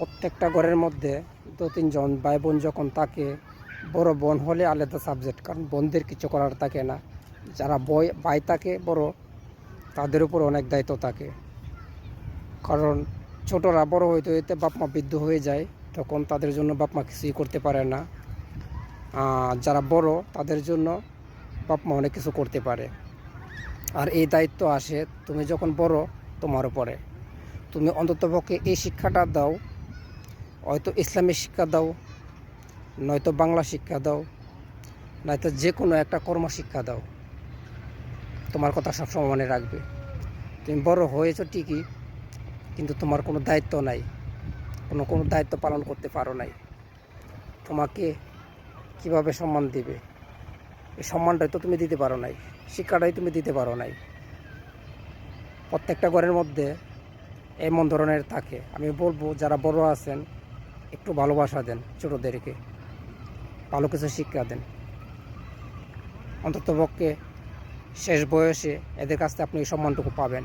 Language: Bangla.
প্রত্যেকটা ঘরের মধ্যে 2-3 জন ভাই বোন যখন থাকে, বড় বোন হলে আলাদা সাবজেক্ট, কারণ বোনদের কিছু করার থাকে না। যারা ভাই থাকে বড়, তাদের উপর অনেক দায়িত্ব থাকে। কারণ ছোটরা বড় হইতে হইতে বাপ মা বৃদ্ধ হয়ে যায়, তখন তাদের জন্য বাপ মা কিছুই করতে পারে না। যারা বড় তাদের জন্য বাপ মা অনেক কিছু করতে পারে। আর এই দায়িত্ব আসে তুমি যখন বড় তোমার উপরে। তুমি অন্ততপক্ষে এই শিক্ষাটা দাও, হয়তো ইসলামিক শিক্ষা দাও, নয়তো বাংলা শিক্ষা দাও, নয়তো যে কোনো একটা কর্মশিক্ষা দাও। তোমার কথা সবসময় মনে রাখবে। তুমি বড় হয়েছো ঠিকই, কিন্তু তোমার কোনো দায়িত্ব নাই, কোনো দায়িত্ব পালন করতে পারো নাই। তোমাকে কিভাবে সম্মান দিবে, এই সম্মানটাই তো তুমি দিতে পারো নাই, শিক্ষাটাই তুমি দিতে পারো নাই। প্রত্যেকটা ঘরের মধ্যে এমন ধরনের থাকে। আমি বলবো যারা বড় আছেন, একটু ভালোবাসা দেন, ছোটোদেরকে ভালো কিছু শিক্ষা দেন। অন্ততপক্ষে শেষ বয়সে এদের কাছ থেকে আপনি এই সম্মানটুকু পাবেন।